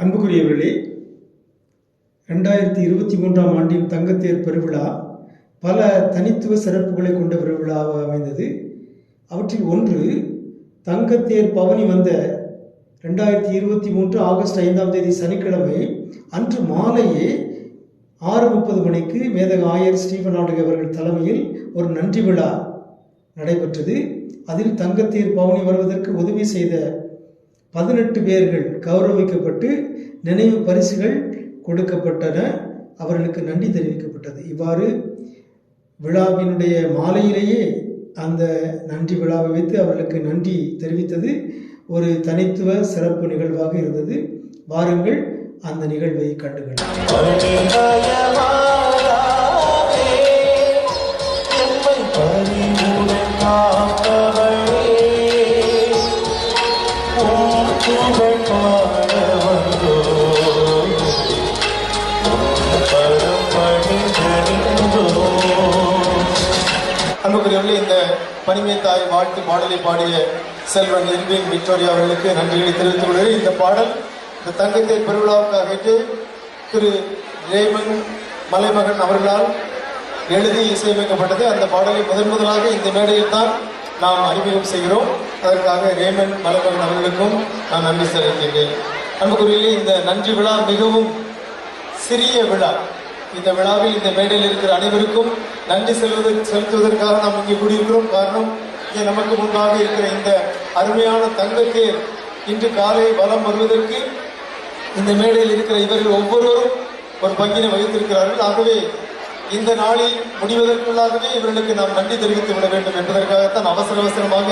அன்புக்குரியவர்களே, 2023ஆம் ஆண்டின் தங்கத்தேர் பெருவிழா பல தனித்துவ சிறப்புகளை கொண்ட பெருவிழாவாக அமைந்தது. அவற்றில் ஒன்று, தங்கத்தேர் பவனி வந்த 2023 ஆகஸ்ட் 5ஆம் தேதி சனிக்கிழமை அன்று மாலையே 6:30 மணிக்கு மேதக ஆயர் ஸ்டீபன் ஆண்டகை அவர்கள் தலைமையில் ஒரு நன்றி விழா நடைபெற்றது. அதில் தங்கத்தேர் பவனி வருவதற்கு உதவி செய்த 18 பேர்கள் கௌரவிக்கப்பட்டு நினைவு பரிசுகள் கொடுக்கப்பட்டன. அவர்களுக்கு நன்றி தெரிவிக்கப்பட்டது. இவ்வாறு விழாவினுடைய மாலையிலேயே அந்த நன்றி விழாவை வைத்து அவர்களுக்கு நன்றி தெரிவித்தது ஒரு தனித்துவ சிறப்பு நிகழ்வாக இருந்தது. வாருங்கள் அந்த நிகழ்வை கண்டுகள். அன்புக்குரியவர்களே, இந்த பனிமை தாய் வாழ்த்து பாடலை பாடிய செல்வன் எல்வின் விக்டோரியா அவர்களுக்கு நன்றிகளை தெரிவித்துக் கொள்கிறேன். இந்த பாடல் இந்த தங்கத்தேர் பெருவிழாவுக்காக திரு ரேமன் மலைமகன் அவர்களால் எழுதி இசையமைக்கப்பட்டது. அந்த பாடலை முதலாக இந்த மேடையில் தான் நாம் அறிமுகம் செய்கிறோம். அதற்காக ரேமன் மலைமகன் அவர்களுக்கும் நான் நன்றி செலுத்துகிறேன். அன்புக்குரியவர்களே, இந்த நன்றி விழா மிகவும் சிறிய விழா. இந்த விழாவில் இந்த மேடையில் இருக்கிற அனைவருக்கும் நன்றி செலுத்துவதற்காக நாம் இங்கே கூடியிருக்கிறோம். காரணம், இங்கே நமக்கு முன்பாக இருக்கிற இந்த அருமையான தங்கத்தேர் இன்று காலை வலம் வருவதற்கு இந்த மேடையில் இருக்கிற இவர்கள் ஒவ்வொருவரும் ஒரு பங்கினை வகித்திருக்கிறார்கள். ஆகவே இந்த நாளில் முடிவதற்குள்ளாகவே இவர்களுக்கு நாம் நன்றி தெரிவித்து விட வேண்டும் என்பதற்காகத்தான் அவசரமாக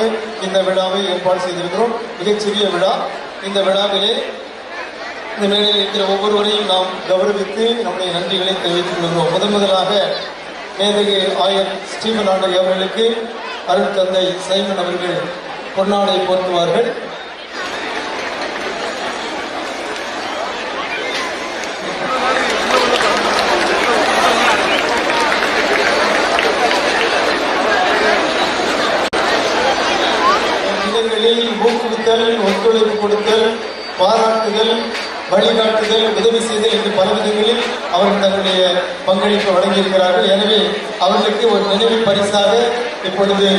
இந்த விழாவை ஏற்பாடு செய்திருக்கிறோம். மிகச்சிறிய விழா. இந்த விழாவிலே இந்த மேடையில் இருக்கிற ஒவ்வொருவரையும் நாம் கௌரவித்து நம்முடைய நன்றிகளை தெரிவித்துக் கொள்கிறோம். முதலாக மேதகு ஆயர் ஸ்டீபன் ஆண்டகை அவர்களுக்கு அருள் தந்தை சைமன் அவர்கள் பொன்னாடை போர்த்துவார்கள். இடங்களில் ஊக்குவித்தல், ஒத்துழைப்பு கொடுத்தல், பாராட்டுதல், வழிகாட்டுதல், உதவி செய்தல் என்று பல விதங்களில் அவர்கள் தன்னுடைய பங்களிப்பு வழங்கியிருக்கிறார்கள். எனவே அவர்களுக்கு ஒரு நினைவு பரிசாக இப்பொழுது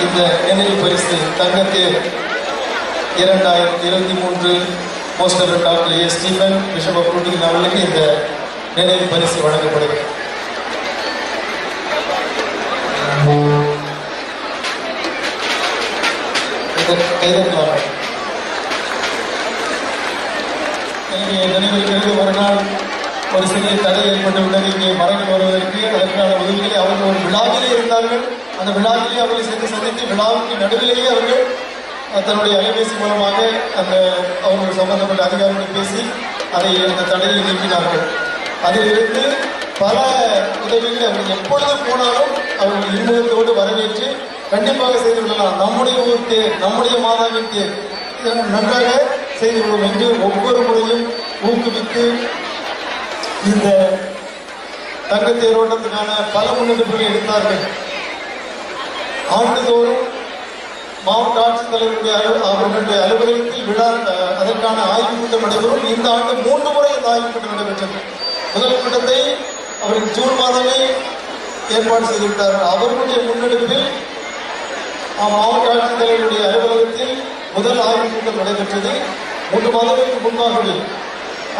இந்த நினைவு பரிசு தங்கத்தேர் 2023 most doctor A Stephen bishop of ரூட்டிங் அவர்களுக்கு இந்த நினைவு பரிசு வழங்கப்படுகிறது. நினைவிருக்கிறது, ஒரு நாள் ஒரு சிறிய தடை ஏற்பட்டுவிட்டது. இங்கே மரங்கள் வருவதற்கு அதற்கான உதவிகளை அவர்கள் ஒரு விழாவிலே இருந்தார்கள். அந்த விழாவிலே அவர்களை சென்று சந்தித்து விழாவுக்கு நடுவிலேயே அவர்கள் தன்னுடைய அலைபேசி மூலமாக அந்த அவர்கள் சம்பந்தப்பட்ட அதிகாரிகள் பேசி அந்த தடையை நீக்கினார்கள். அதிலிருந்து பல உதவிகளை அவர்கள் எப்பொழுது போனாலும் அவர்கள் இருமுகத்தோடு வரவேற்று கண்டிப்பாக செய்து விடலாம், நம்முடைய ஊர் தேர், நம்முடைய மாதாவின் தேர் நன்றாக செய்து விடுவோம் என்று ஒவ்வொரு முறையும் ஊக்குவித்து இந்த தங்கத்தேரோட்டத்துக்கான பல முன்னெடுப்புகளை எடுத்தார்கள். ஆண்டுதோறும் மாவட்ட ஆட்சித்தலைவருடைய அவர்களுடைய அலுவலகத்தில் விழா அதற்கான ஆய்வுக் கூட்டம் நடைபெறும். இந்த ஆண்டு 3 முறை இந்த ஆய்வுக் கூட்டம் நடைபெற்றது. முதல் கூட்டத்தை அவர்கள் ஜூன் மாதமே ஏற்பாடு செய்துவிட்டார்கள். அவர்களுடைய முன்னெடுப்பில் மாவட்ட ஆட்சித்தலைவருடைய அலுவலகத்தில் முதல் ஆய்வுக் கூட்டம் நடைபெற்றது 3 மாதங்களுக்கு முன்பாகவே.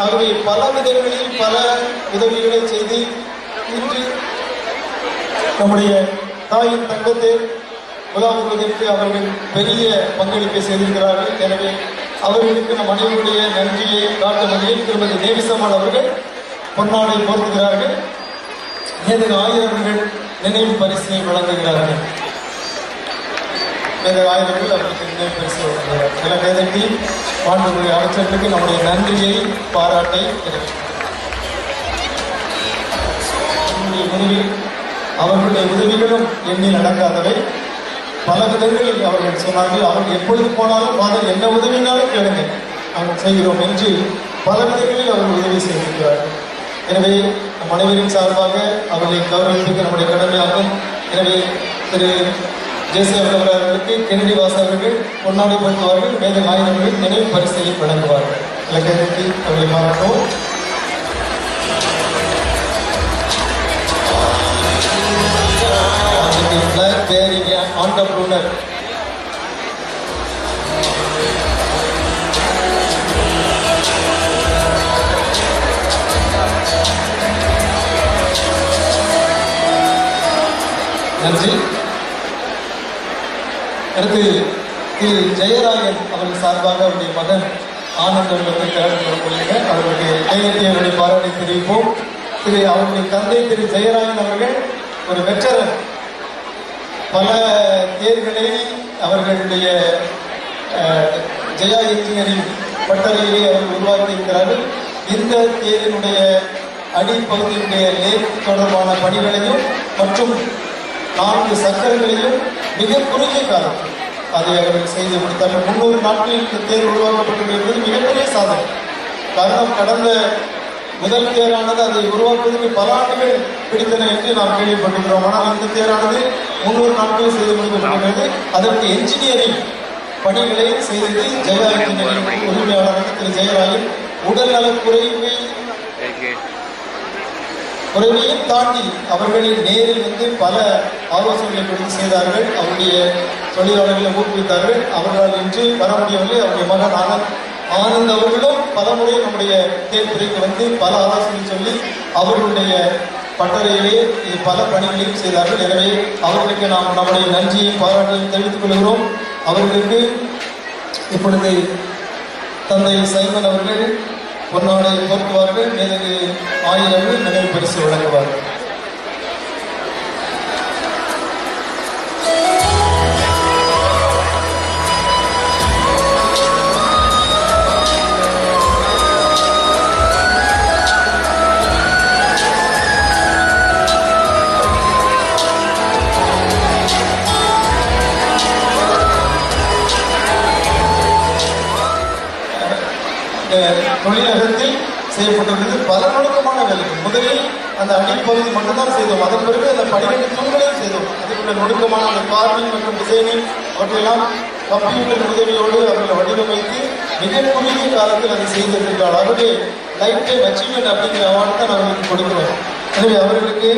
ஆகவே பல விதங்களில் பல உதவிகளை செய்து இன்று நம்முடைய தாயின் தங்கத்தேர் உலாவுவதற்கு அவர்கள் பெரிய பங்களிப்பை செய்திருக்கிறார்கள். எனவே அவர்களுக்கு நம் அனைவருடைய நன்றியை காட்ட வகையில் திருமதி நேவிசம்மாள் அவர்கள் பொன்னாடை போர்த்துகிறார்கள். மேதக ஆயர்கள் நினைவு பரிசை வழங்குகிறார்கள். மேதக ஆயர்கள் அவர்களுக்கு நினைவு பரிசு வழங்குகிறார்கள். சில வேதத்தை மாண்புமிகு அமைச்சர்களுக்கு நம்முடைய நன்றியை பாராட்டை முடிவில் அவர்களுடைய உதவிகளும் எண்ணில் அடங்காதவை. பல விதங்களில் அவர்கள் சொன்னார்கள். அவர்கள் எப்பொழுது போனாலும் ஃபாதர் என்ன உதவினாலும் கேளுங்க, நாங்கள் செய்கிறோம் என்று பல விதங்களில் அவர்கள் உதவி செய்திருக்கிறார்கள். எனவே நம் அனைவரின் சார்பாக அவர்களை கௌரவிப்பது நம்முடைய கடமையாகும். எனவே திரு ஜேசப் அவர்களுக்கு கென்னடி வாசு அவர்கள் பொன்னாடை பொறுத்தவர்கள் மேதகு ஆயர் அவர்கள் நினைவு பரிசையை வழங்குவார்கள். இலக்கியத்தை அவர்களை மாறட்டும். Flag bearing an entrepreneur. நன்றி. அடுத்து திரு ஜெயராயன் அவர்கள் சார்பாக அவருடைய மகன் ஆனந்த் அவர்களுக்கு அவர்களுக்கு கையெழுத்தியவருடைய பாராட்டை தெரிவிப்போம். அவருடைய தந்தை திரு ஜெயராயன் அவர்கள் ஒரு வெற்றரன். பல தேர்களை அவர்களுடைய ஜெயா இன்ஜினியரிங் பட்டறையிலே அவர்கள் உருவாக்கி இருக்கிறார்கள். இந்த தேரினுடைய அடிப்பகுதியினுடைய லேக் தொடர்பான பணிகளையும் மற்றும் 4 சக்கரங்களையும் மிக குறுகிய காலத்தில் அதை அவர்கள் செய்து கொடுத்தார்கள். 300 நாட்களில் இந்த தேர் உருவாக்கப்பட்டிருக்கிறது மிகப்பெரிய சாதனை. காரணம், கடந்த முதல் தேரானது அதை உருவாக்குவதற்கு பல ஆண்டுகள் பிடித்தன என்று நாம் கேள்விப்பட்டிருக்கிறோம். ஆனால் இந்த தேரானது 300 நாட்களில் செய்து முடிக்கப்பட்டிருக்கிறது. அதற்கு என்ஜினியரிங் பணிகளை செய்தது ஜெயா இன்ஜினியரிங் உரிமையாளராக திரு ஜெயராயன். உடல்நல குறைவையும் தாண்டி அவர்களின் நேரில் பல ஆலோசனைகளை கொடுத்து செய்தார்கள். அவருடைய தொழிலாளர்களை ஊக்குவித்தார்கள். அவர்களால் இன்று வர முடியவில்லை. அவருடைய மகன் ஆனந்த் அவர்களும் பல முறை நம்முடைய தேர்துறைக்கு பல ஆலோசனை சொல்லி அவர்களுடைய பட்டறையிலே பல பணிகளையும் செய்தார்கள். எனவே அவர்களுக்கு நாம் நம்முடைய நன்றியையும் பாராட்டையும் தெரிவித்துக் கொள்கிறோம். அவர்களுக்கு இப்பொழுது தந்தை சைமன் அவர்கள் பொன்னாடை போர்த்துவார்கள். மேதகு ஆயர் அவர்கள் நினைவு பரிசு வழங்குவார்கள். தொழிலகத்தில் செய்யப்பட்டிருந்தது பல நுணுக்கமான வேலைகள். முதலில் அந்த அடிப்பகுதி மட்டும்தான் செய்தோம். அதன் பிறகு அந்த படிக்கட்டு தூண்களையும் செய்தோம். அதுக்குள்ள நுணுக்கமான அந்த கார்விங் மற்றும் டிசைனிங் அவற்றையெல்லாம் கம்ப்யூட்டர் உதவியோடு அவர்களை வடிவமைத்து மிக குறுகிய காலத்தில் அதை செய்திருக்கிறார். ஆகவே லைஃப் டைம் அச்சீவ்மெண்ட் அப்படிங்கிற அவார்டு தான் அவர்களுக்கு கொடுக்கிறோம். எனவே அவர்களுக்கு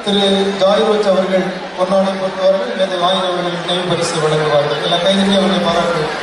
திரு ஜாய்ரோச் அவர்கள் பொன்னாடை பொறுத்தவர்கள் மேதகு ஆயர் அவர்கள் நினைவு பரிசு வழங்குவார்கள். எல்லாம் கைதட்டி அவர்களை பாராட்டுவோம்.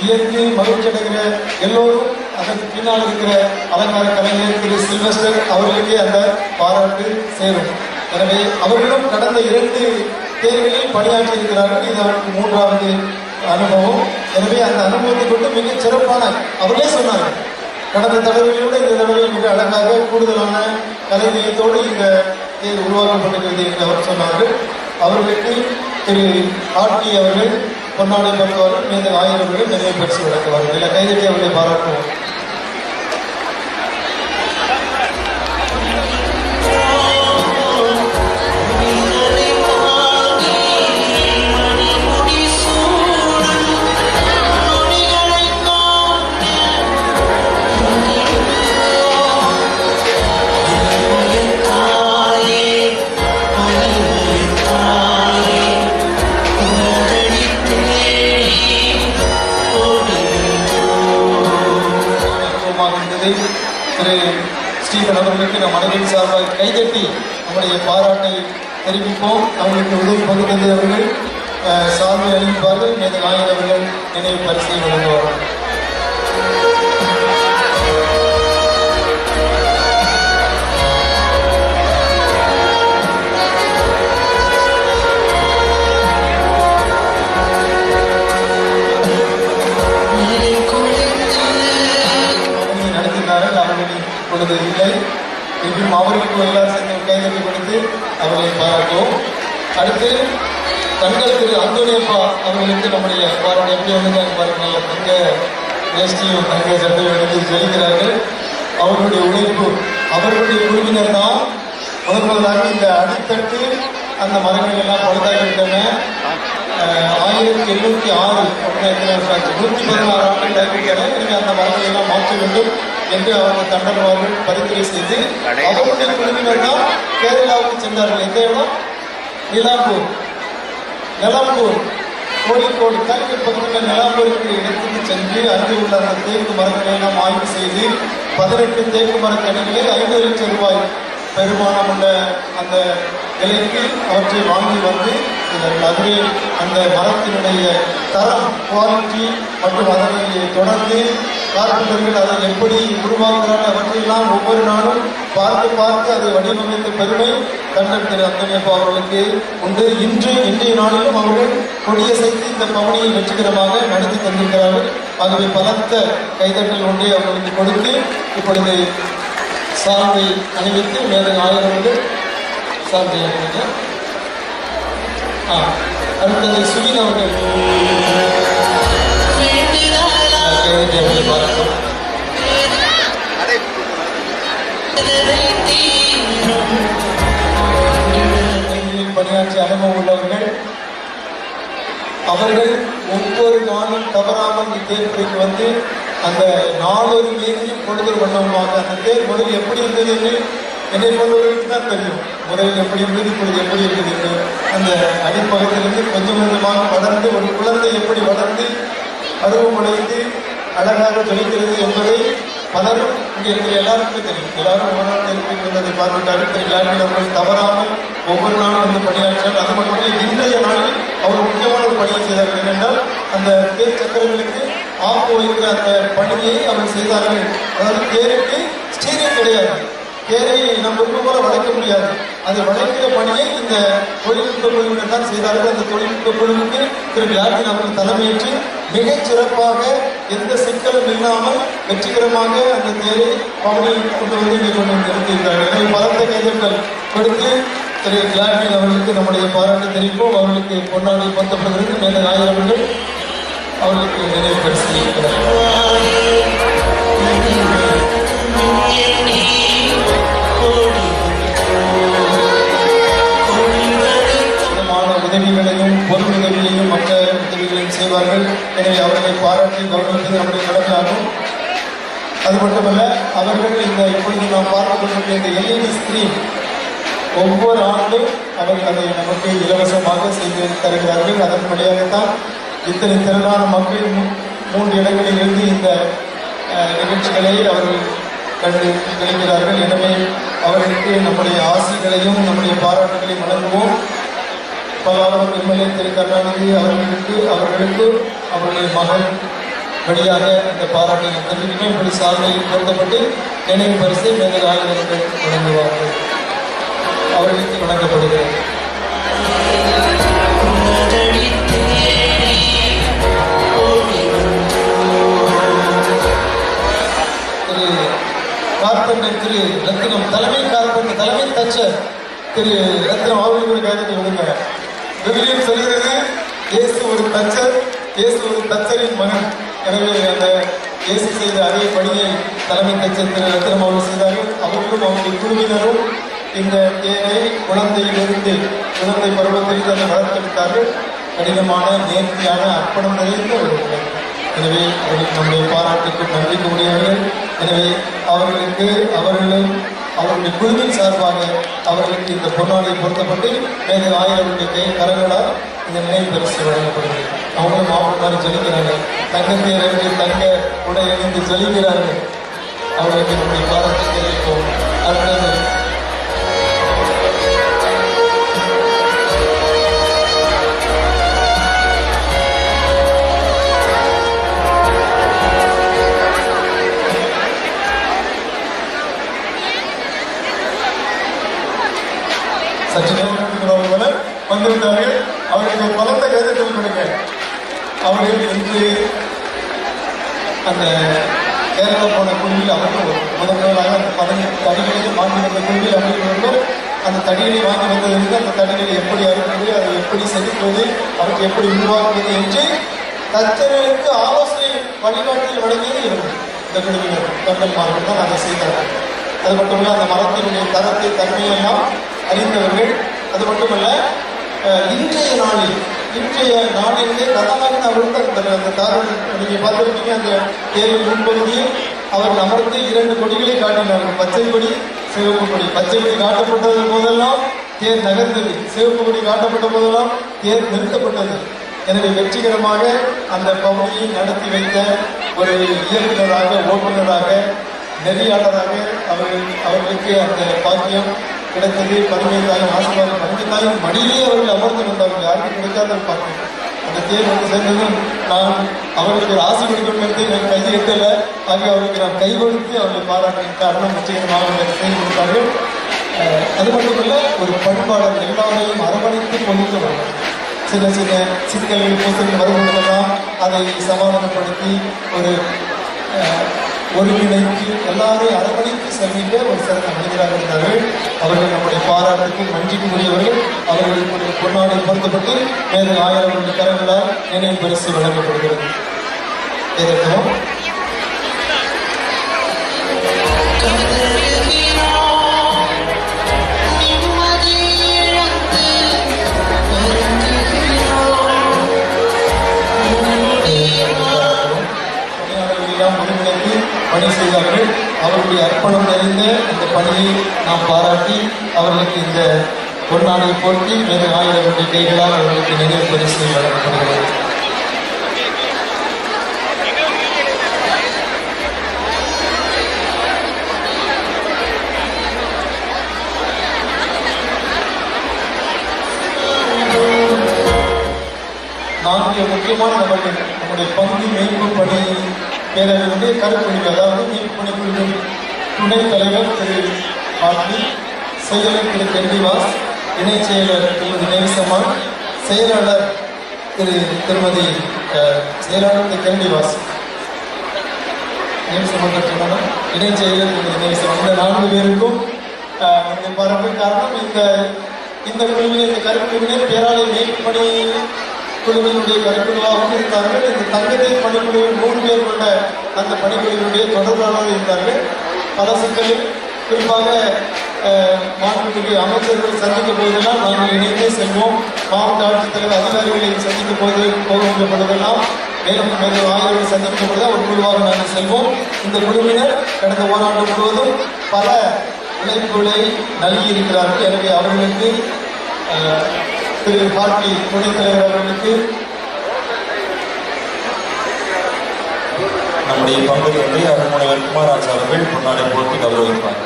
இயற்கை மகிழ்ச்சி அடைகிற எல்லோரும் அதற்கு பின்னால் இருக்கிற அலங்கார கலைஞர் திரு சில்வஸ்டர் அவர்களுக்கே அந்த பாராட்டு சேரும். எனவே அவர்களும் கடந்த 2 தேர்களில் பணியாற்றி இருக்கிறார்கள். இது அவருக்கு 3வது அனுபவம். எனவே அந்த அனுபவத்தை கொண்டு மிக சிறப்பான அவர்களே சொன்னார்கள். கடந்த தடவையோடு இந்த தடவை மிக அழகாக கூடுதலான கலைநயத்தோடு இந்த தேர் உருவாக்கப்பட்டிருக்கிறது என்று அவர் சொன்னார்கள். அவர்களுக்கு திரு ஆர்டி அவர்கள் பொன்னாடை பொறுத்தவர்கள் மேதகு ஆயர் அவர்கள் நினைவு பரிசு வழங்குவார்கள். இல்லை கைதட்டி அவர்களை பாராட்டுவோம். திரு ஸ்டீபன் அவர்களுக்கு நம் அனைவரின் சார்பாக கைதட்டி நம்முடைய பாராட்டை தெரிவிப்போம். அவர்களுக்கு உதவி பகுதி அவர்கள் சார்பை அளிப்பார்கள். மேதகு ஆயர் அவர்கள் நினைவு பரிசை வழங்குவார்கள். பொழுது இல்லை என்றும் அவர்களுக்கு எல்லாரும் சேர்ந்து கைதட்டி கொடுத்து அவர்களை பாராட்டுவோம். அடுத்து கண்கள் திரு அந்தோனியப்பா அவர்களுக்கு நம்முடைய பாராட்டு எப்படி வந்துட்டாங்க பாருங்க. தங்க வேஷ்டியும் தங்க சட்டையும் எடுத்து ஜெயிக்கிறார்கள். அவர்களுடைய உழைப்பு, அவர்களுடைய குழுவினர் தான் முதன்முதலாக இந்த அடித்தட்டு அந்த மரங்கள் எல்லாம் பழுதாகிவிட்டன. 1706 அப்படின்னு 116 ஆண்டுகள் ஆகிவிட்டன. எனவே அந்த மரங்கள் எல்லாம் மாற்ற வேண்டும் என்று அவர்கள் தண்டனவார்கள் பரிந்துரை செய்து அவர்களுடைய குழுவினர் தான் கேரளாவுக்கு சென்றார்கள். எந்த இடம்? நிலாம்பூர் கோழிக்கோடு கல்வி பகுதியில் நிலாம்பூருக்கு இடத்துக்கு சென்று அருகில் உள்ள அந்த தேக்கு மரங்களை எல்லாம் ஆய்வு செய்து 18 தேக்கு மரக்கணிகளை 5 லட்சம் ரூபாய் பெருமானம் உள்ள அந்த விலைக்கு அவற்றை வாங்கி வந்து அதுவே அந்த மரத்தினுடைய தரம், குவாலிட்டி மற்றும் அதனை தொடர்ந்து கார்பெண்டர்கள் அதை எப்படி உருவாக்குகிறார்கள் அவற்றையெல்லாம் ஒவ்வொரு நாளும் பார்த்து அதை வடிவமைத்த பெருமை கண்டன் திரு அந்தோனியப்பா அவர்களுக்கு உண்டு. இன்றைய நாளிலும் அவர்கள் கொடியசைத்து இந்த பவனியை வெற்றிகரமாக நடத்தி தந்திருக்கிறார்கள். ஆகவே பலத்த கைதட்டல் ஒன்றை அவர்களுக்கு கொடுத்து இப்பொழுது சால்வை அணிவித்து மேலும் 1000 அவர்கள் சால்வை அணிவிக்க. அடுத்தது சுகின் அவர்கள் பணியாற்றிய அனுபவம் உள்ளவர்கள். அவர்கள் ஒவ்வொரு நாளும் தவறாமல் தேர்ப்படைக்கு வந்து அந்த நாளொரு மேலும் பொழுதொரு வண்ணமாக அந்த தேர் முதல் எப்படி இருந்தது என்று என்னை போன்றவர்களுக்கு தான் தெரியும். முதலில் எப்படி இருந்தது, இப்பொழுது எப்படி இருந்தது என்று அந்த அடிப்பகுதியிலிருந்து கொஞ்சம் கொஞ்சமாக வளர்ந்து ஒரு குழந்தை எப்படி வளர்ந்து பருவமடைந்து அழகாக ஜொலிக்கிறது என்பதை பலரும் இங்கே இருக்கிற எல்லாருக்குமே தெரியும். எல்லாரும் ஒவ்வொரு நாள் தெரிவிக்கின்றதை பார்த்துட்டார்கள். அவர்கள் தவறாமல் ஒவ்வொரு நாளும் வந்து பணியாற்றால் அது மட்டுமே இன்றைய நாளில் அவர் முக்கியமான ஒரு பணியை செய்தார்கள். ஏனென்றால் அந்த தேர் சக்கரங்களுக்கு ஆப்பு வைக்கிற அந்த பணியை அவர் செய்தார்கள். அதாவது தேருக்கு ஸ்டீரிங் கிடையாது, தேரை நம்ம போல வளைக்க முடியாது. அதை வளைக்கிற பணியை இந்த தொழில்நுட்ப குழுவினர் தான் செய்தார்கள். அந்த தொழில்நுட்ப குழுவுக்கு திரு கிளாடின் அவர்கள் தலைமையேற்று மிகச் சிறப்பாக எந்த சிக்கலும் இல்லாமல் வெற்றிகரமாக அந்த தேரை பவனியில் கொண்டு வந்து இங்கே கொண்டு நிறுத்தியிருக்கிறார்கள். எனவே பலத்த கைதட்டல் கொடுத்து திரு கிளாடின் அவர்களுக்கு நம்முடைய பாராட்டு தெரிவிப்போம். அவர்களுக்கு பொன்னாடி பொருத்தப்படுகிறது. மேலே 1000 அவர்கள் அவர்களுக்கு நினைவு பரிசீலிக்கிறார். உதவிகளையும் பொருள் உதவிகளையும் மற்ற உதவிகளையும் செய்வார்கள். எனவே அவர்களை பாராட்டி கவனிப்பது நம்முடைய கடமையாகும். அது மட்டுமல்ல, அவர்கள் இந்த இப்பொழுது நாம் பார்த்துக் கொண்டிருக்கிற இந்த LED ஸ்கிரீன் ஒவ்வொரு ஆண்டும் அவர்கள் அதை நமக்கு இலவசமாக செய்து தருகிறார்கள். அதன் வழியாகத்தான் இத்தனை திரளான மக்கள் 3 இடங்களில் இருந்து இந்த நிகழ்ச்சிகளை அவர்கள் கண்டு கழிக்கிறார்கள். எனவே அவர்களுக்கு நம்முடைய ஆசைகளையும் நம்முடைய பாராட்டுகளையும் வழங்குவோம். பல்லாவரம் எம்எல்ஏ திரு கருணாநிதி அவர்களுக்கு அவருடைய மகன் வழியாக இந்த பாராட்டை தெரிவிக்கும். இப்படி சாதனையில் பொருத்தப்பட்டு நினைவு பரிசை மேலே 1000 அவர்கள் வழங்குவார்கள். அவர்களுக்கு வழங்கப்படுகிறது. திரு கார்பெண்டர் திரு ரத்தினம், தலைமை கார்பெண்டர், தலைமை தச்சர் திரு ரத்தினம் அவர்களுடைய காரியத்தை விடுங்க. விவிலியம் சொல்கிறது, இயேசு ஒரு தச்சர், இயேசு ஒரு தச்சரின் மகன். எனவே அந்த இயேசு செய்த அதே பணியை தலைமை தச்சர் திரு ரத்தினம் அவர்கள் செய்தார்கள். அவர்களும் அவருடைய குழுவினரும் இந்த தேரை குழந்தையிலிருந்து குழந்தை பருவத்திலிருந்து அதை வளர்த்தெடுத்தார்கள். கடினமான நேர்த்தியான அர்ப்பணம் நிறைந்த ஒரு குழந்தை. எனவே அவர்களுக்கு நம்முடைய பாராட்டுக்கு நன்றிக்கு உடையவர்கள். எனவே அவர்களுக்கு அவருடைய குழுவின் சார்பாக அவர்களுக்கு இந்த பொன்னாடை பொருத்தப்பட்டு மேலே 1000 கை கரங்களால் இந்த நினைவு பரிசு வழங்கப்படுகிறது. அவங்களும் மாவட்டத்தார் ஜொலிக்கிறாங்க. தங்கத்தை தங்க உடை அணிந்து ஜொலிக்கிறார்கள். அவர்களுக்கு நம்முடைய பாராட்டை தெரிவிப்போம். அடுத்தது சற்று நேரம் வந்துவிட்டார்கள். அவர்களுக்கு பலத்த கைதட்டல் கொடுங்க. அவர்கள் இன்று அந்த கேரளா போன குழுவில் அவர்கள் முதலாக அந்த 18 தடிகளை வாங்கி வந்த குழுவில் அவர்கள் அந்த தடிகளை வாங்கி வந்ததிலிருந்து அந்த தடிகளை எப்படி அறுப்பது, அதை எப்படி செலுத்துவது, அவற்றை எப்படி உருவாக்குவது என்று தச்சர்களுக்கு ஆலோசனை வழிகாட்டில் வழங்கியது இவர்கள். இந்த குழுவினர் தொண்டன்மார்கள் தான் அதை செய்தார்கள். அது மட்டுமல்ல, அந்த மரத்தினுடைய தரத்தை தன்மையெல்லாம் அறிந்தவர்கள். அது மட்டுமல்ல, இன்றைய நாளிலே கதாநாயகன் அவர்கள் அந்த காரணம் நீங்க பார்த்திருக்கீங்க. அந்த தேர்தல் முன்பகுதியில் அவர் அமர்ந்து 2 கொடிகளை காட்டினார்கள். பச்சை கொடி, சிவப்பு கொடி. பச்சை கொடி காட்டப்பட்டது போதெல்லாம் தேர் நகர்ந்தது, சிவப்பு கொடி காட்டப்பட்ட போதெல்லாம் தேர் நிறுத்தப்பட்டது. எனவே வெற்றிகரமாக அந்த பகுதியை நடத்தி வைத்த ஒரு இயக்குநராக, ஓட்டுநராக, நெறியாளராக அவர்களுக்கு அந்த பாக்கியம் கிடைத்தது. பரிமைத்தாயும் ஆசீர்வாதம், பரிமைத்தாயும் மடியிலே அவர்கள் அமர்ந்து கொண்டார்கள். யாருக்கும் கிடைக்காத ஒரு பாக்கியம். அந்த தேர் வந்து சேர்ந்ததும் நான் அவர்களுக்கு ஒரு ஆசை கொடுக்கணும் என்று எனக்கு கை எட்டல. ஆகிய அவர்களுக்கு நான் கை கொடுத்து அவர்களை பாராட்டின் காரணம் வெற்றிகரமாக செய்து கொடுத்தார்கள். அது மட்டுமல்ல, ஒரு பண்பாளர் எல்லாரையும் அரவணைத்து கொண்டிருக்கிறார். சின்ன சின்ன சிக்கல்கள் பூசல்கள் வருவதெல்லாம் அதை சமாதானப்படுத்தி ஒருங்கிணைத்து எல்லாரையும் அரவணைத்து செல்கின்ற ஒரு சிறந்த மனிதராக இருந்தார்கள். அவர்கள் நம்முடைய பாராட்டுக்கும் நன்றிக்கும் உரியவர்கள். அவர்களுக்கு பொன்னாடை பொருத்தப்பட்டு வேறு 1000 கரங்களால் நினைவு பரிசு வழங்கப்படுகிறது. எதற்கும் ஒருங்கிணைத்து பணி செய்தார்கள். அவருடைய அர்ப்பணம் நிறைந்த இந்த பணியை நாம் பாராட்டி அவர்களுக்கு இந்த பொன்னாடை போட்டி வேறு 1000 கைகளால் அவர்களுக்கு நினைவு பரிசு வழங்கப்படுகிறது. நான்கு முக்கியமான நபர்கள் நம்முடைய பங்கு மீட்பு பணி பேரவையுடைய கருப்பொழி, அதாவது மீட்பு பணிக்குழுவின் துணைத் தலைவர் திரு ஆட்சி, செயலர் திரு கெண்டிவாஸ், இணைச் செயலர் திருமதி நேவிசம்மாள், செயலாளர் திருமதி கெண்டிவாஸ், நேவிசம்மாள், இணைச் செயலர் திருமதி நேவிசம்மாள். இந்த 4 பேருக்கும் பரப்பு காரணம் இந்த குழுவினர், இந்த கருக்குழுவினர் பேராலை மீட்பு பணி குழுவினுடைய கருக்குழுவாகவும் இருந்தார்கள். இந்த தங்கத்தேர் பணிக்குழுவில் 3 பேர் கொண்ட அந்த பணிக்குழுவினுடைய தொடர்பாளர்கள் இருந்தார்கள். பல சிக்கலில் குறிப்பாக மாநிலத்துக்கு அமைச்சர்கள் சந்திக்கும் போதெல்லாம் நாங்கள் இணைந்தே செல்வோம். மாவட்ட ஆட்சித்தலைவர் அதிகாரிகளை சந்திக்கும் போகின்ற பொழுதெல்லாம் மேலும் 1000 சந்திக்கும் பொழுது ஒரு குழுவாக நாங்கள் செல்வோம். இந்த குழுவினர் கடந்த ஓராண்டு முழுவதும் பல இணைப்புகளை நல்கியிருக்கிறார்கள். எனவே அவர்களுக்கு திரு பார்ட்டி துணைத் தலைவர் அவர்களுக்கு நம்முடைய பங்கு தந்தை அருள்முனைவர் குமாராஜ் அவர்கள் பொன்னாடை போட்டி கௌரவிப்பார்.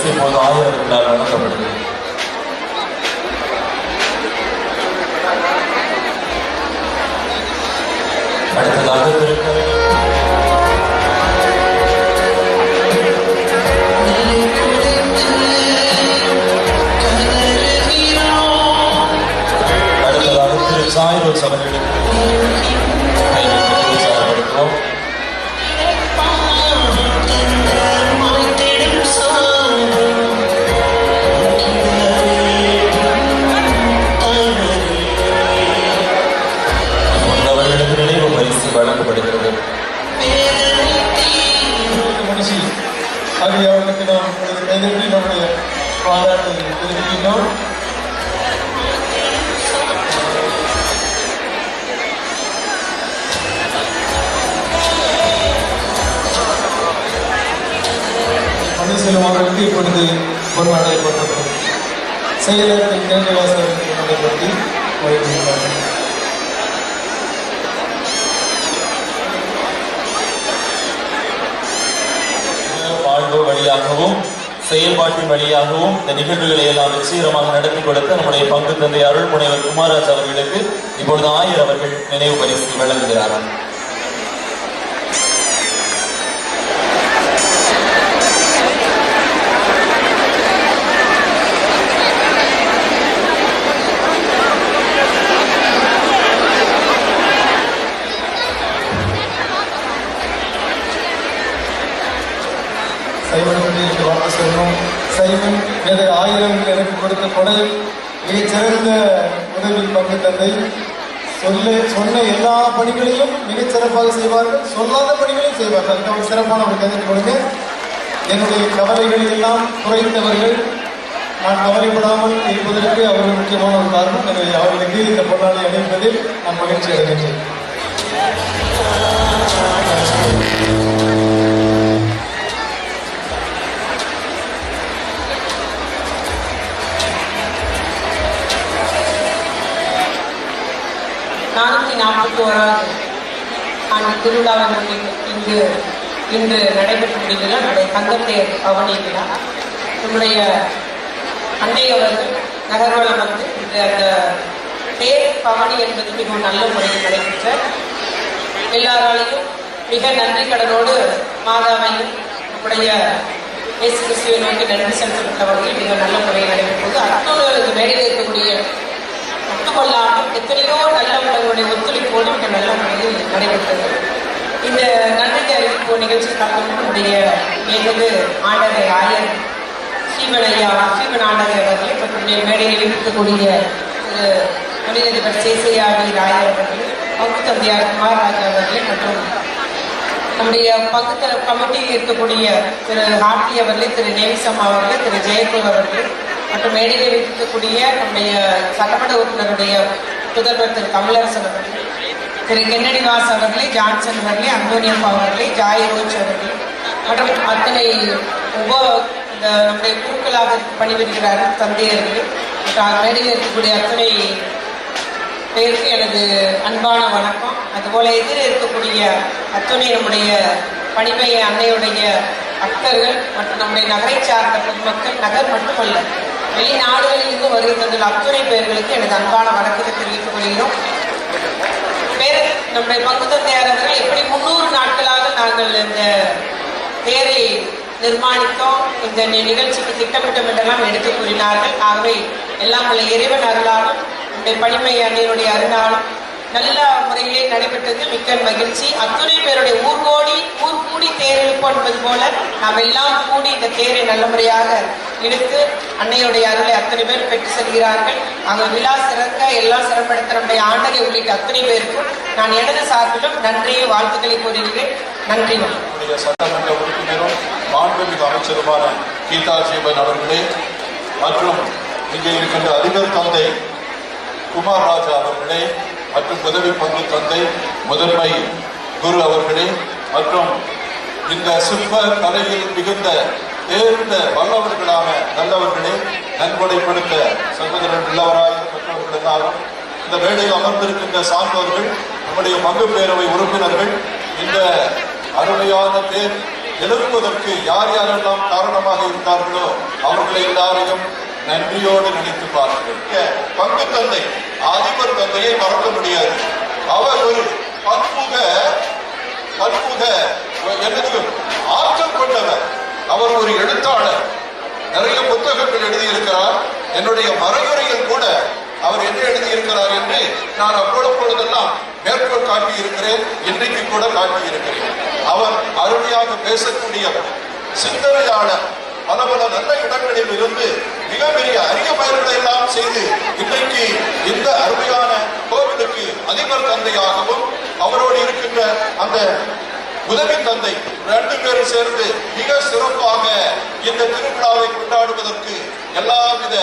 இப்போது 1000 வழங்கப்படுகிறது. அடுத்ததாக திருக்கரை சாய்ரோஸ் அவர்களுக்கு சார்படுத்துவோம். அவர்களுக்கு நினைவு பரிசு வழங்கப்படுகிறது. மனுஷி ஆகியவர்களுக்கு நாம் நம்முடைய பாராட்டை தெரிவிக்கின்றோம். அவர்களுக்கு இப்பொழுது பொன்னாடை போட்டப்படும். செயலர் கேண்டிவாசன் பொன்னாடை பற்றி வழங்குகிறார்கள். வாழ்வு வழியாகவும் செயல்பாட்டின் வழியாகவும் இந்த நிகழ்வுகளை எல்லாம் வெற்றிகரமாக நடத்தி கொடுத்த நம்முடைய பங்கு தந்தை அருள்முனைவர் குமாராஜ் அவர்களுக்கு இப்பொழுது 1000 அவர்கள் நினைவு பரிசு வழங்குகிறார்கள். சைமன் 1000 எனக்கு கொடுத்த கொடை மிகச்சிறந்த உதவி பங்கு தந்தை சொன்ன எல்லா பணிகளையும் மிகச் சிறப்பாக செய்வார்கள், சொல்லாத பணிகளையும் செய்வார்கள். அதுக்கு அவங்க சிறப்பான ஒரு கருத்து கொடுங்க. என்னுடைய கவலைகளை எல்லாம் குறைந்தவர்கள், நான் கவலைப்படாமல் இருப்பதற்கு அவர்கள் முக்கியமான ஒரு காரணம். எனவே அவர்களுக்கு இந்த பொன்னாளை அணிவிப்பதில் நான் மகிழ்ச்சி அடைகின்றேன். ஆண்டு திருவிழாவை முன்னிட்டு இன்று நடைபெற்று முடிந்தது நம்முடைய தங்கத்தேர் பவனி விழா. நம்முடைய அன்னையவர்கள் நகர்வலம் வந்து இந்த அந்த தேர் பவனி என்பது மிகவும் நல்ல முறையில் நடைபெற்ற, எல்லாராலையும் மிக நன்றி கடனோடு மாதாவையும் நம்முடைய இயேசு கிறிஸ்துவை நோக்கி நன்றி செலுத்தப்பட்ட வகையில் மிக நல்ல முறையில் நடைபெற்றது. அத்தோடு மேடையில் இருக்கக்கூடிய மட்டுமல்லாமல் எத்தனையோ நல்ல உள்ளவர்களுடைய ஒத்துழைப்போடு மிக நல்ல முறையில் நடைபெற்றது. இந்த நன்றிக்கு அறிவிப்பு நிகழ்ச்சி நம்முடைய மேலது ஆண்டகை ஆயர் ஸ்ரீவன் ஆண்டகை அவர்களை மற்றும் மேடையில் இருக்கக்கூடிய தொழிலதிபர் சேசையாடி ஆயர் அவர்கள், பங்கு தந்தையார் குமாரராஜா அவர்களை மற்றும் நம்முடைய பங்கு கமிட்டியில் இருக்கக்கூடிய திரு ஹார்டி அவர்களே, திரு நேவிசம் அவர்களே, திரு ஜெயக்குல் அவர்கள் மற்றும் மேடையில் இருக்கக்கூடிய நம்முடைய சட்டமன்ற உறுப்பினருடைய புதல்வர் திரு கமலரசன் அவர்கள், திரு கென்னடி வாஸ் அவர்களே, ஜான்சன் அவர்களே, அந்தோனியப்பா அவர்களே, ஜாய் ரோச் அவர்களே மற்றும் அத்தனை நம்முடைய குழுக்களாக பணிபுரிகிறார்கள் தந்தையர்களே மற்றும் மேடையில் இருக்கக்கூடிய அத்தனை பேருக்கு எனது அன்பான வணக்கம். அதுபோல எதிர இருக்கக்கூடிய அத்துணை நம்முடைய பணிமைய அன்னையுடைய அக்கர்கள் மற்றும் நம்முடைய நகரை சார்ந்த பொதுமக்கள், நகர் மட்டுமல்ல வெளிநாடுகளில் இருந்து வருகை தந்துள்ள அத்துணை பேர்களுக்கு எனது அன்பான வணக்கத்தை தெரிவித்துக் கொள்கிறோம். நம்முடைய பங்கு தந்தையாளர்கள் எப்படி 300 நாட்களாக நாங்கள் இந்த தேரை நிர்மாணித்தோம், இந்த நிகழ்ச்சிக்கு திட்டமிட்டம் என்றெல்லாம் எடுத்து கூறினார்கள். ஆகவே எல்லாம் உள்ள இறைவன் அருளாலும் நம்முடைய பணிமை அன்னையுடைய அருளாலும் நல்ல முறையிலே நடைபெற்றது. மிக்க மகிழ்ச்சி. அத்துணை பேருடைய ஊர் கூடி தேர் இழுப்போம் என்பது போல நாம் எல்லாம் கூடி இந்த தேரை நல்ல முறையாக இழுத்து அன்னையுடைய அருளை அத்தனை பேர் பெற்று செல்கிறார்கள். அங்கே விழா சிறக்க எல்லாம் சிறப்படுத்த நம்முடைய ஆண்டகை உள்ளிட்ட அத்தனை பேருக்கும் நான் எனது சார்பிலும் நன்றியை வாழ்த்துக்களை கூறுகிறேன். நன்றி. சட்டமன்ற உறுப்பினரும் மாண்புமிகு அமைச்சருமான கீதா ஜீவன் அவர்களே மற்றும் இங்கே இருக்கின்ற அதிபர் தந்தை குமார் ராஜா அவர்களே மற்றும் உதவி பங்கு தந்தை முதன்மை குரு அவர்களே மற்றும் இந்த சிற்ப கலையில் மிகுந்த தேர்ந்த வல்லவர்களான நல்லவர்களே, நன்கொடைப்படுத்த சகோதரர் உள்ளவராய் பெற்றவர்கள் எல்லாரும், இந்த மேடையில் அமர்ந்திருக்கின்ற சான்றோர்கள், நம்முடைய பங்கு பேரவை உறுப்பினர்கள், இந்த அருமையான தேர் எழுப்புவதற்கு யார் யாரெல்லாம் காரணமாக இருந்தார்களோ அவர்களை எல்லாரையும் நன்றியோடு நினைத்து பார்க்கிறேன். பங்கு தந்தை அதிபர் தந்தையை மறக்க முடியாது. அவர் ஒரு பன்முக ஆற்றல் கொண்டவர். அவர் ஒரு எழுத்தாளர், நிறைய புத்தகங்கள் எழுதியிருக்கிறார். என்னுடைய மறையுரையில் கூட அவர் என்ன எழுதியிருக்கிறார் என்று நான் அவ்வளப்பொழுதெல்லாம் மேற்கோள் காட்டியிருக்கிறேன், இன்றைக்கு கூட காட்டியிருக்கிறேன். அவர் அருமையாக பேசக்கூடியவர், சிந்தனையாளர், பல பல நல்ல இடங்களில் இருந்து மிக பெரிய அரிய பயிர்களை எல்லாம் செய்து இன்றைக்கு இந்த அருமையான கோவிலுக்கு அதிபர் தந்தையாகவும் அவரோடு இருக்கின்ற அந்த உதவி தந்தை 2 பேரும் சேர்ந்து மிக சிறப்பாக இந்த திருவிழாவை கொண்டாடுவதற்கு எல்லாவித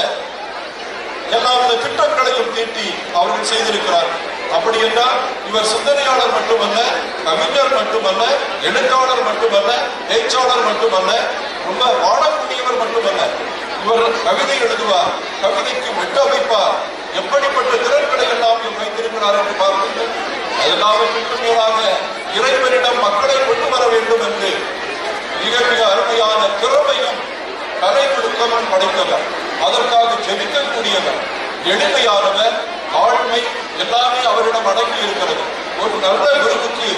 திட்டங்களையும் தீட்டி அவர்கள் செய்திருக்கிறார்கள். அப்படி என்றால் இவர் சிந்தனையாளர் மட்டுமல்ல, கவிஞர் மட்டுமல்ல, எழுத்தாளர் மட்டுமல்ல, பேச்சாளர் மட்டுமல்ல, ரொம்ப வாழக்கூடியவர் மட்டுமல்ல. இவர் கவிதை எழுதுவார், கவிதைக்கு மெட்டமைப்பார். எப்படிப்பட்ட திறன்களை எல்லாம் இவர் வைத்திருக்கிறார் என்று பார்க்கின்றோம். எல்லாவற்றுக்கும் மேலாக இறைவனிடம் மக்களை கொண்டு வர வேண்டும் என்று மிக மிக அருமையான திறமையும் கலைநுட்பமும் படைத்தவர். அதற்காக ஜெபிக்கக்கூடியவர், எளிமையானவர், ஆழ்மை எல்லாமே அவரிடம் அடங்கி இருக்கிறது. ஒரு நல்ல குருவுக்கு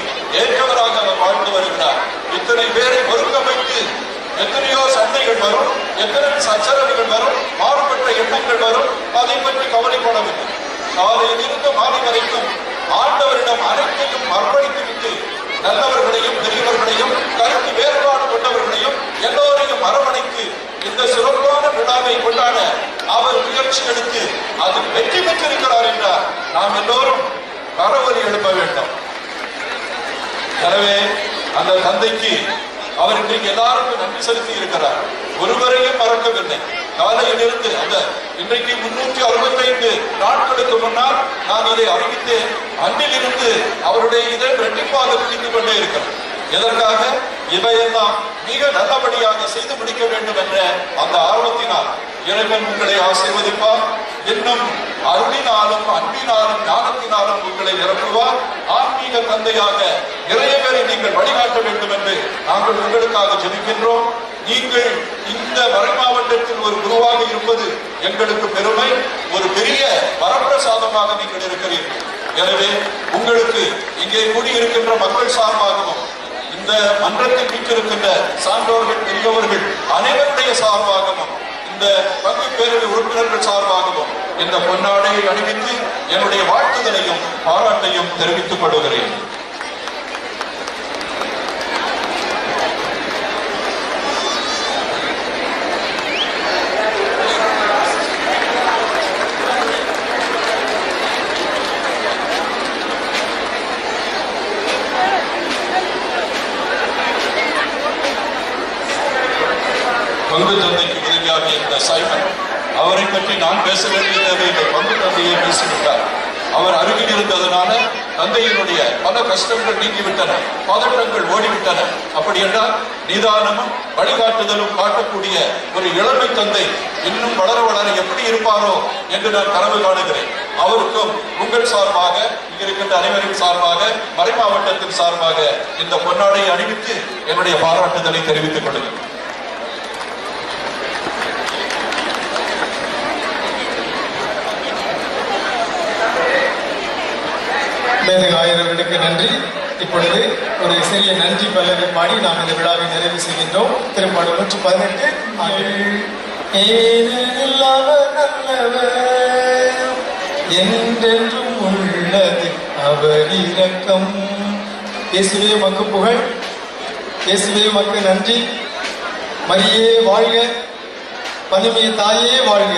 ஏற்றவராக அவர் வாழ்ந்து வருகிறார். இத்தனை பேரை ஒருங்கமைத்து எத்தனையோ சண்டைகள் வரும், எத்தனை சச்சரவுகள் வரும், மாறுபட்ட எண்ணங்கள் வரும், அதை பற்றி கவலைப்படவில்லை. காலையில் இருந்து மாலை வரைக்கும் ஆண்டவரிடம் அனைத்தையும் அர்ப்பணித்துவிட்டு நல்லவர்களையும் பெரியவர்களையும் கருத்து வேறுபாடு கொண்டவர்களையும் எல்லோரையும் அரவணைத்து இந்த சிறப்பான விழாவை கொண்டாட அவர் முயற்சி எடுத்து அதில் வெற்றி பெற்றிருக்கிறார் என்றார். நாம் எல்லோரும் வேண்டும். எனவே அந்த தந்தைக்கு அவர் இன்றைக்கு எல்லாருக்கும் நன்றி செலுத்தி இருக்கிறார். ஒருவரையும் மறக்கவில்லை. காலையிலிருந்து அந்த இன்றைக்கு 365 நாட்களுக்கு முன்னால் நான் இதை அறிவித்தேன். அன்றிலிருந்து அவருடைய இதை இரட்டிப்பாக துடித்துக் கொண்டே இருக்கிறார். எதற்காக? இவையெல்லாம் மிக நல்லபடியாக செய்து முடிக்க வேண்டும் என்ற அந்த ஆர்வத்தினால் இறைவன் உங்களை ஆசீர்வதிப்பார். இன்னும் அருளினாலும் அன்பினாலும் ஞானத்தினாலும் உங்களை நிரப்புவார். ஆன்மீக தந்தையாக இறைவரை நீங்கள் வழிகாட்ட வேண்டும் என்று நாங்கள் உங்களுக்காக ஜெபிக்கின்றோம். நீங்கள் இந்த மறைமாவட்டத்தில் ஒரு குருவாக இருப்பது எங்களுக்கு பெருமை. ஒரு பெரிய வரப்பிரசாதமாக நீங்கள் இருக்கிறீர்கள். எனவே உங்களுக்கு இங்கே கூடியிருக்கின்ற மக்கள் சார்பாகவும் இந்த மன்றத்தில் வீற்றிருக்கின்ற சான்றோர்கள், பெரியவர்கள் அனைவருடைய சார்பாகவும் இந்த பங்கு பேரவை உறுப்பினர்கள் சார்பாகவும் இந்த பொன்னாடையை அணிவித்து என்னுடைய வாழ்த்துதலையும் பாராட்டையும் தெரிவித்துக் கொள்கிறேன். பங்கு தந்தைக்கு உதவியாக இருந்த சைமன், அவரை பற்றி நான் பேச வேண்டிய தேவையில்லை. பங்கு தந்தையை பேசிவிட்டார். அவர் அருகில் இருந்ததனால தந்தையினுடைய பல கஷ்டங்கள் நீங்கிவிட்டன, பதட்டங்கள் ஓடிவிட்டன. அப்படி என்றால் நிதானமும் வழிகாட்டுதலும் காட்டக்கூடிய ஒரு இளமை தந்தை இன்னும் வளர வளர எப்படி இருப்பாரோ என்று நான் கனவு காணுகிறேன். அவருக்கும் உங்கள் சார்பாக, இங்கிருக்கின்ற அனைவரின் சார்பாக, மறைமாவட்டத்தின் சார்பாக இந்த பொன்னாடையை அணிவித்து என்னுடைய பாராட்டுதலை தெரிவித்துக் கொள்கிறேன். மேதகு ஆயர்களுக்கு நன்றி. இப்பொழுது ஒரு சிறிய நன்றி பல்லவி பாடி நாம் இந்த விழாவை நிறைவு செய்கின்றோம். திருப்பாடல் 118. என்றென்றும் உள்ளது அவர் இரக்கம். இயேசுவே உமக்கு புகழ், இயேசுவே உமக்கு நன்றி. மரியே வாழ்க, பனிமய தாயே வாழ்க.